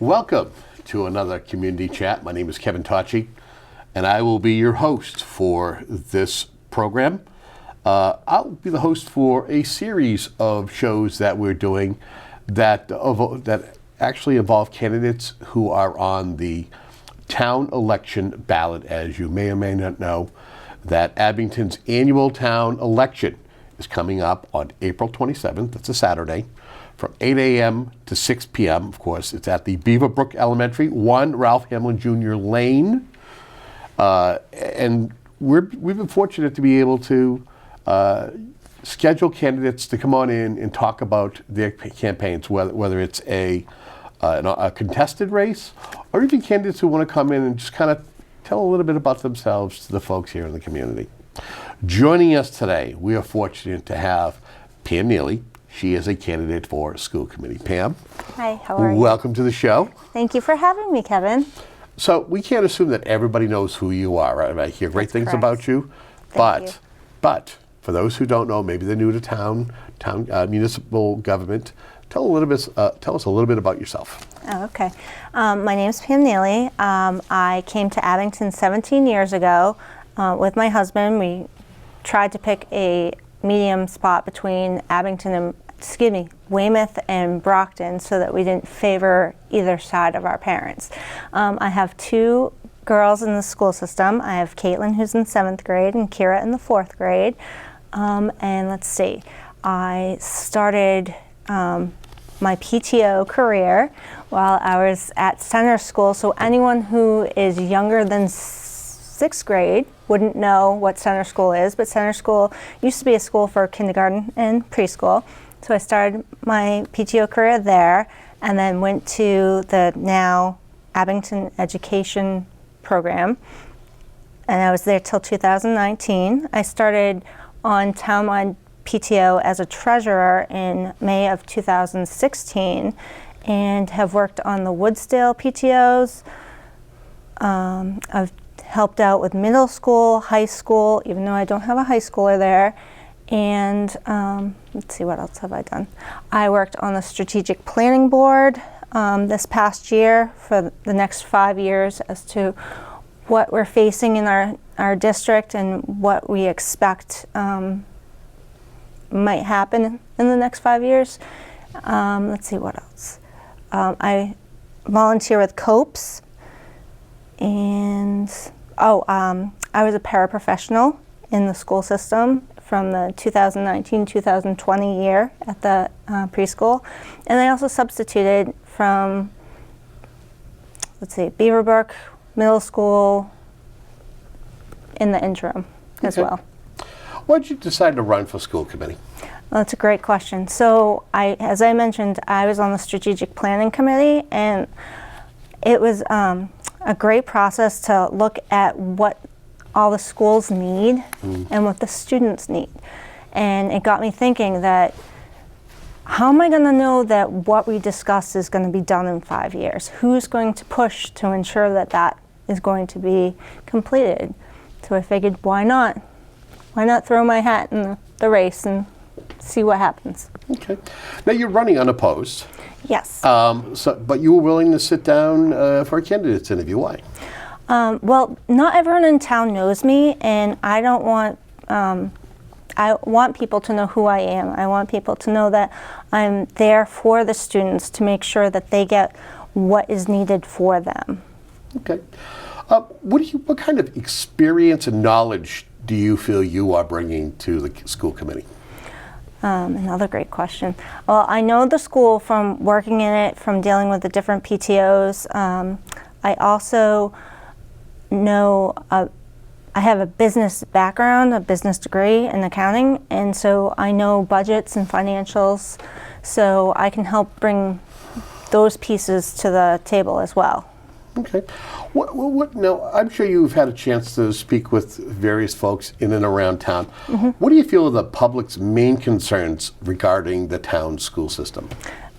Welcome to another community chat. My name is Kevin Tocci, and I will be your host for this program. I'll be the host for a series of shows that we're doing that actually involve candidates who are on the town election ballot. As you may or may not know, that Abington's annual town election is coming up on April 27th. That's a Saturday, from 8 a.m. to 6 p.m. Of course, it's at the Beaverbrook Elementary, 1 Ralph Hamlin Jr. Lane. And we've been fortunate to be able to schedule candidates to come on in and talk about their campaigns, whether it's a contested race, or even candidates who want to come in and just kind of tell a little bit about themselves to the folks here in the community. Joining us today, we are fortunate to have Pam Neely. She is a candidate for school committee. Pam. Hi, how are you? Welcome to the show. Thank you for having me, Kevin. So we can't assume that everybody knows who you are, right? I hear great things about you, but for those who don't know, maybe they're new to town municipal government. Tell us a little bit about yourself. Oh, okay. My name is Pam Neely. I came to Abington 17 years ago with my husband. We tried to pick a medium spot between Weymouth and Brockton, so that we didn't favor either side of our parents. I have two girls in the school system. I have Caitlin, who's in 7th grade, and Kira in the 4th grade. And let's see, I started my PTO career while I was at center school. So anyone who is younger than 6th grade wouldn't know what center school is, but center school used to be a school for kindergarten and preschool. So I started my PTO career there, and then went to the now Abington Education Program, and I was there till 2019. I started on townwide PTO as a treasurer in May of 2016, and have worked on the Woodsdale PTOs. I've helped out with middle school, high school, even though I don't have a high schooler there. And let's see, what else have I done? I worked on the strategic planning board this past year for the next 5 years as to what we're facing in our district and what we expect might happen in the next 5 years. Let's see, what else? I volunteer with COPES, and I was a paraprofessional in the school system from the 2019-2020 year at the preschool. And I also substituted from, let's see, Beaverbrook Middle School in the interim as well. Why did you decide to run for school committee? Well, that's a great question. So as I mentioned, I was on the strategic planning committee, and it was a great process to look at what all the schools need and what the students need. And it got me thinking that, how am I going to know that what we discussed is going to be done in 5 years? Who's going to push to ensure that that is going to be completed? So I figured, why not? Why not throw my hat in the race and see what happens? Okay. Now you're running unopposed. Yes. But you were willing to sit down for a candidate's interview. Why? Well, not everyone in town knows me, and I don't want, I want people to know who I am. I want people to know that I'm there for the students to make sure that they get what is needed for them. Okay. What kind of experience and knowledge do you feel you are bringing to the school committee? Another great question. Well, I know the school from working in it, from dealing with the different PTOs. I also know I have a business background, a business degree in accounting, and so I know budgets and financials, so I can help bring those pieces to the table as well. Okay. Now, I'm sure you've had a chance to speak with various folks in and around town. Mm-hmm. What do you feel are the public's main concerns regarding the town school system?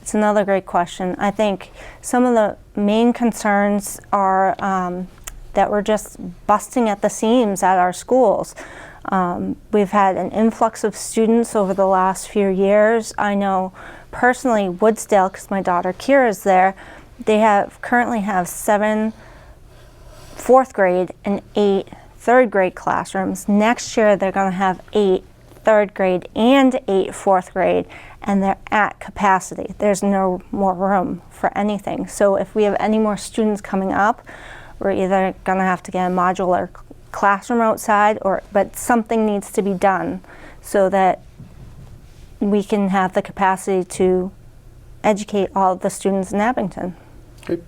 It's another great question. I think some of the main concerns are that we're just busting at the seams at our schools. We've had an influx of students over the last few years. I know personally Woodsdale, because my daughter Kira is there, they currently have 7 fourth grade and 8 third grade classrooms. Next year they're going to have 8 third grade and 8 fourth grade, and they're at capacity. There's no more room for anything. So if we have any more students coming up, we're either going to have to get a modular classroom outside, but something needs to be done so that we can have the capacity to educate all of the students in Abington. Okay.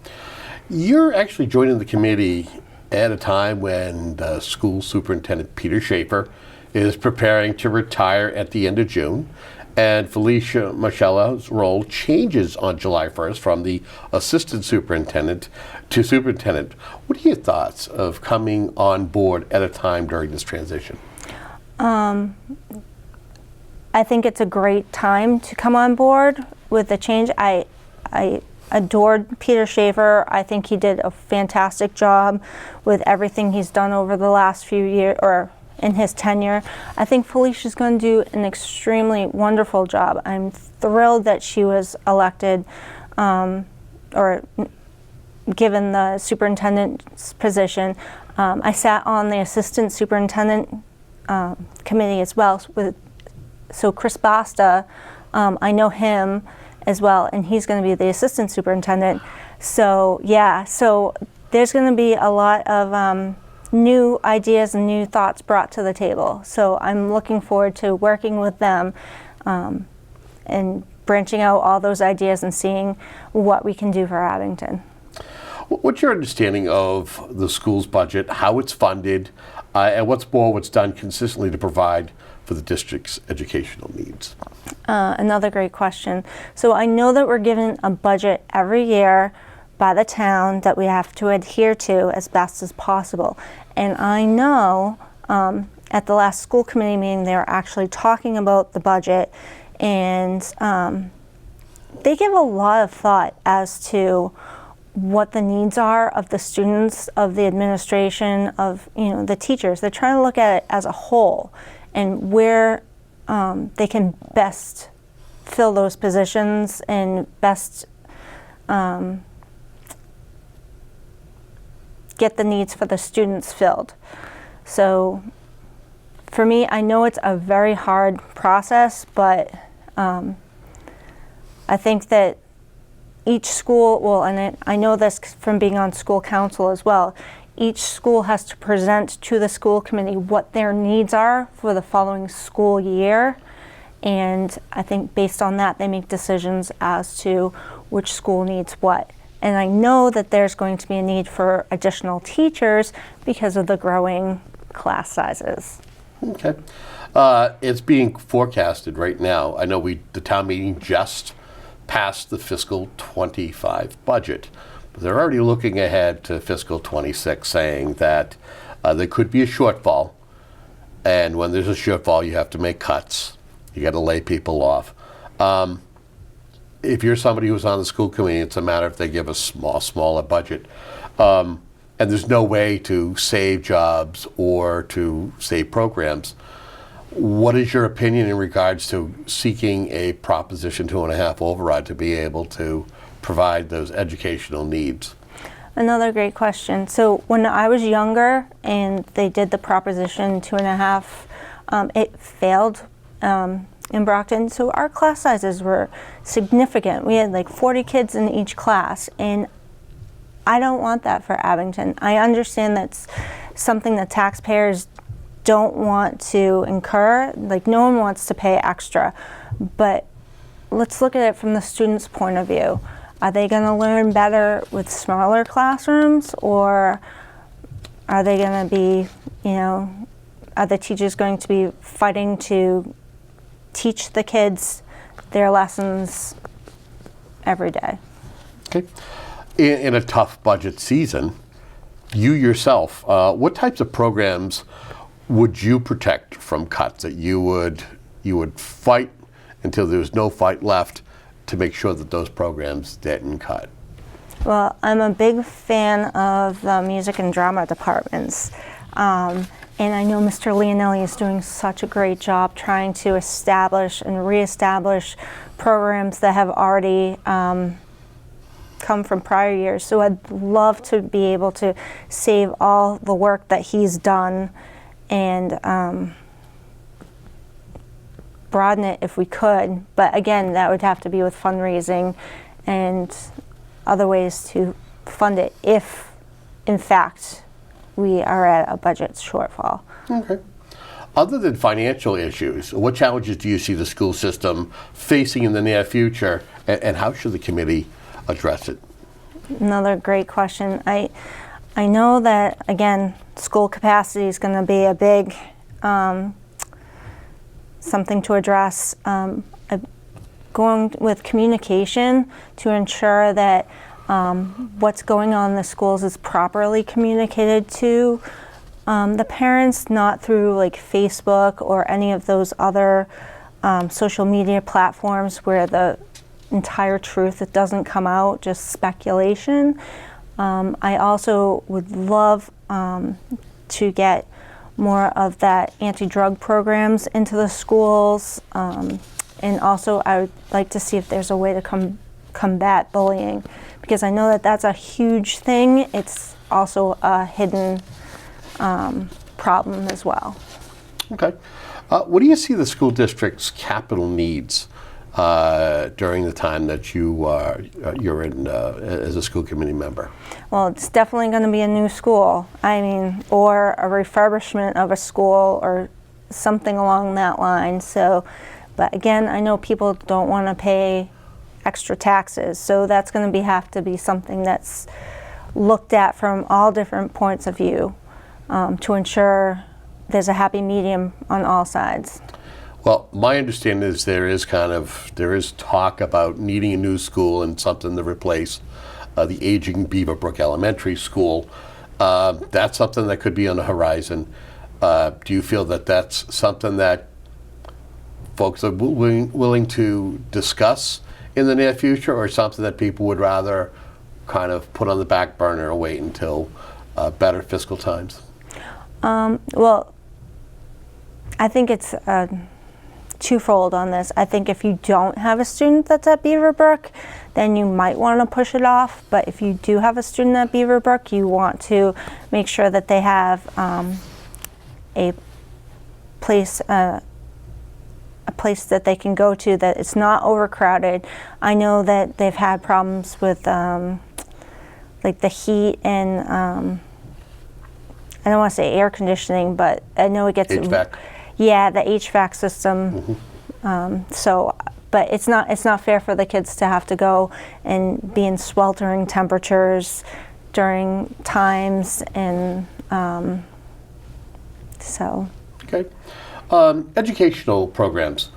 You're actually joining the committee at a time when school superintendent Peter Schaefer is preparing to retire at the end of June, and Felicia Machella's role changes on July 1st from the assistant superintendent to superintendent. What are your thoughts of coming on board at a time during this transition? I think it's a great time to come on board with the change. I adored Peter Schaefer. I think he did a fantastic job with everything he's done over the last few years, or in his tenure. I think Felicia's going to do an extremely wonderful job. I'm thrilled that she was elected or given the superintendent's position. I sat on the assistant superintendent committee as well. So Chris Basta, I know him as well, and he's going to be the assistant superintendent. So yeah, so there's going to be a lot of new ideas and new thoughts brought to the table. So I'm looking forward to working with them and branching out all those ideas and seeing what we can do for Abington. What's your understanding of the school's budget, how it's funded, and what's done consistently to provide for the district's educational needs? Another great question. So I know that we're given a budget every year by the town that we have to adhere to as best as possible. And I know at the last school committee meeting they were actually talking about the budget, and they give a lot of thought as to what the needs are of the students, of the administration, of the teachers. They're trying to look at it as a whole and where they can best fill those positions and best get the needs for the students filled. So for me, I know it's a very hard process, but I think that each school, and I know this from being on school council as well, each school has to present to the school committee what their needs are for the following school year. And I think based on that, they make decisions as to which school needs what. And I know that there's going to be a need for additional teachers because of the growing class sizes. Okay. It's being forecasted right now. I know the town meeting just passed the fiscal 25 budget. But they're already looking ahead to fiscal 26, saying that there could be a shortfall. And when there's a shortfall, you have to make cuts. You got to lay people off. If you're somebody who's on the school committee, it's a matter if they give a smaller budget. And there's no way to save jobs or to save programs. What is your opinion in regards to seeking a Proposition 2.5 override to be able to provide those educational needs? Another great question. So when I was younger and they did the Proposition 2.5, it failed in Brockton. So our class sizes were significant. We had like 40 kids in each class, and I don't want that for Abington. I understand that's something that taxpayers don't want to incur. Like, no one wants to pay extra, but let's look at it from the student's point of view. Are they going to learn better with smaller classrooms, or are they going to be, are the teachers going to be fighting to teach the kids their lessons every day? Okay. In a tough budget season, you yourself, what types of programs would you protect from cuts that you would fight until there was no fight left to make sure that those programs didn't cut? Well, I'm a big fan of the music and drama departments. And I know Mr. Leonelli is doing such a great job trying to establish and reestablish programs that have already come from prior years. So I'd love to be able to save all the work that he's done and broaden it if we could. But again, that would have to be with fundraising and other ways to fund it if, in fact, we are at a budget shortfall. Okay. Other than financial issues, what challenges do you see the school system facing in the near future, and how should the committee address it? Another great question. I know that, again, school capacity is going to be a big something to address. Going with communication to ensure that what's going on in the schools is properly communicated to the parents, not through like Facebook or any of those other social media platforms where the entire truth, it doesn't come out, just speculation. I also would love to get more of that anti-drug programs into the schools. And also I would like to see if there's a way to combat bullying, because I know that that's a huge thing. It's also a hidden problem as well. Okay. What do you see the school district's capital needs during the time that you're in as a school committee member? Well, it's definitely going to be a new school. I mean, or a refurbishment of a school or something along that line. So, but again, I know people don't want to pay extra taxes, so that's going to have to be something that's looked at from all different points of view to ensure there's a happy medium on all sides. Well, my understanding is there is talk about needing a new school and something to replace the aging Beaverbrook Elementary School. That's something that could be on the horizon. Do you feel that that's something that folks are willing to discuss in the near future, or something that people would rather kind of put on the back burner or wait until better fiscal times? Well, I think it's twofold on this. I think if you don't have a student that's at Beaverbrook, then you might want to push it off. But if you do have a student at Beaverbrook, you want to make sure that they have a place that they can go to, that it's not overcrowded. I know that they've had problems with like the heat and I don't want to say air conditioning, but I know it gets HVAC. Yeah, the HVAC system. So, but it's not fair for the kids to have to go and be in sweltering temperatures during times, and so. Okay. Educational programs.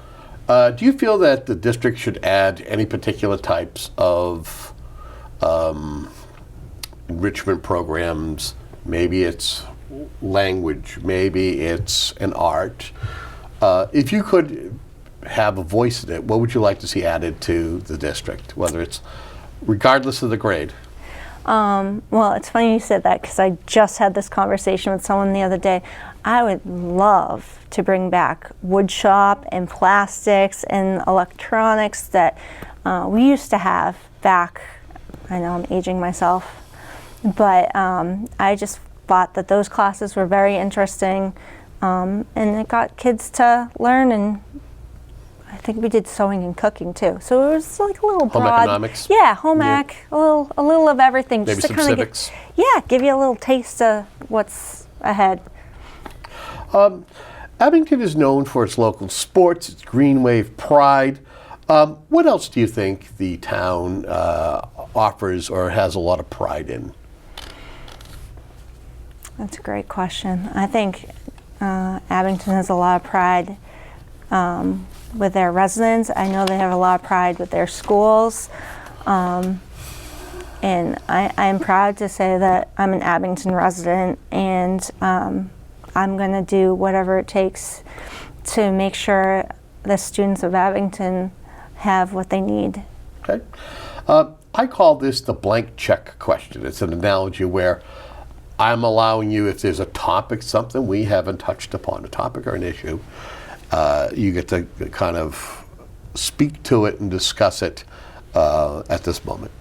Do you feel that the district should add any particular types of enrichment programs? Maybe it's language, maybe it's an art. If you could have a voice in it, what would you like to see added to the district, whether it's regardless of the grade? Well, it's funny you said that, because I just had this conversation with someone the other day. I would love to bring back wood shop and plastics and electronics that we used to have back. I know I'm aging myself, but I just thought that those classes were very interesting, and it got kids to learn, and I think we did sewing and cooking too. So it was like a little Home broad. economics? Yeah, home ec, a little of everything. Maybe just some to kind civics? of give you a little taste of what's ahead. Abington is known for its local sports, its green wave pride. What else do you think the town offers or has a lot of pride in? That's a great question. I think Abington has a lot of pride with their residents. I know they have a lot of pride with their schools. And I am proud to say that I'm an Abington resident, and I'm going to do whatever it takes to make sure the students of Abington have what they need. Okay. I call this the blank check question. It's an analogy where I'm allowing you, if there's a topic, something we haven't touched upon, a topic or an issue, you get to kind of speak to it and discuss it at this moment.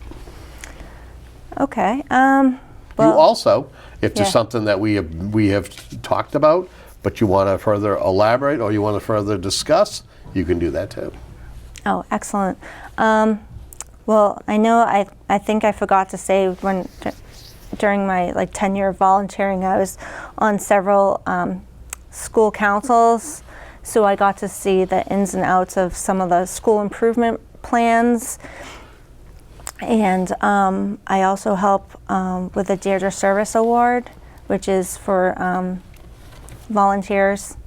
Okay. You also, if there's Yeah. something that we have talked about, but you want to further elaborate or you want to further discuss, you can do that too. Oh, excellent. Well, I know I think I forgot to say when during my tenure of volunteering, I was on several school councils, so I got to see the ins and outs of some of the school improvement plans. And I also help with the Deirdre Service Award, which is for volunteers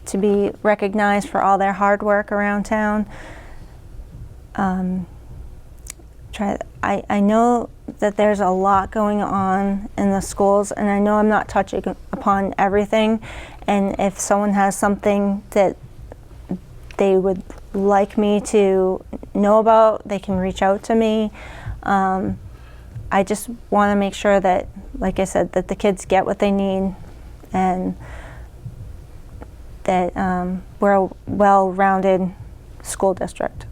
to be recognized for all their hard work around town. I know that there's a lot going on in the schools, and I know I'm not touching upon everything. And if someone has something that they would like me to know about, they can reach out to me. I just want to make sure that, like I said, that the kids get what they need, and that we're a well-rounded school district.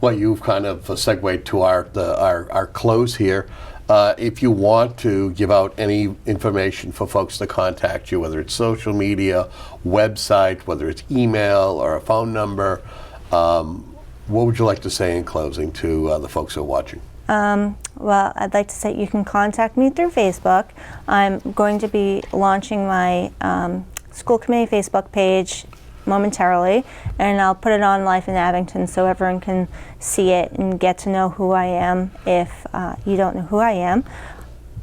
Well, you've kind of segued to our close here. If you want to give out any information for folks to contact you, whether it's social media, website, whether it's email or a phone number, what would you like to say in closing to the folks who are watching? Well, I'd like to say you can contact me through Facebook. I'm going to be launching my school committee Facebook page momentarily, and I'll put it on Life in Abington so everyone can see it and get to know who I am if you don't know who I am.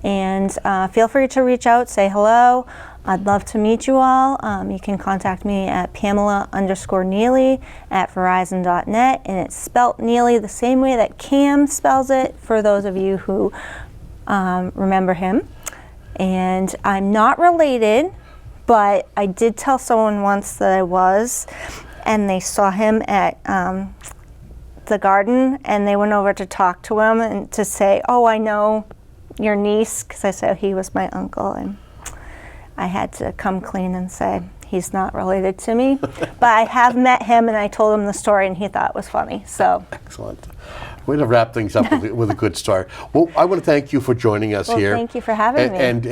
And feel free to reach out, say hello. I'd love to meet you all. You can contact me at Pamela_Neely at Verizon.net, and it's spelt Neely the same way that Cam spells it, for those of you who remember him. And I'm not related, but I did tell someone once that I was, and they saw him at the garden, and they went over to talk to him and to say, "Oh, I know your niece," because I said he was my uncle, and I had to come clean and say he's not related to me. But I have met him, and I told him the story, and he thought it was funny. So excellent. Way to wrap things up with a good story. Well, I want to thank you for joining us here. Thank you for having me. And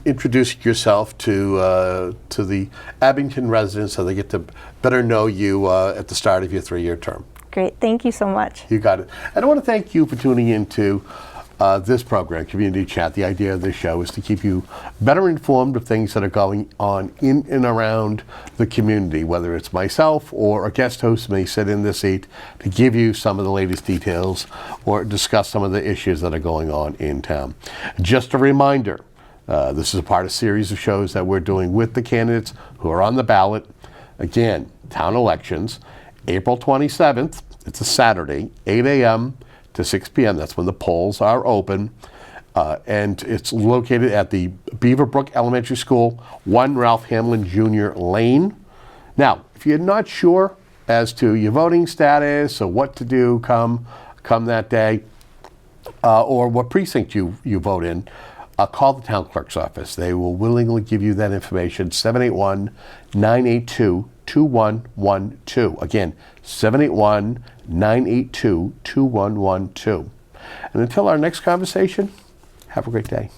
introduce yourself to the Abington residents so they get to better know you at the start of your 3-year term. Great. Thank you so much. You got it. And I want to thank you for tuning into this program, Community Chat. The idea of this show is to keep you better informed of things that are going on in and around the community, whether it's myself or a guest host may sit in this seat to give you some of the latest details or discuss some of the issues that are going on in town. Just a reminder, this is a part of a series of shows that we're doing with the candidates who are on the ballot. Again, town elections, April 27th, it's a Saturday, 8 a.m. to 6 p.m. That's when the polls are open. And it's located at the Beaverbrook Elementary School, 1 Ralph Hamlin Jr. Lane. Now, if you're not sure as to your voting status or what to do come that day, or what precinct you vote in, call the town clerk's office. They will willingly give you that information, 781-982-2112. Again, 781-982-2112. And until our next conversation, have a great day.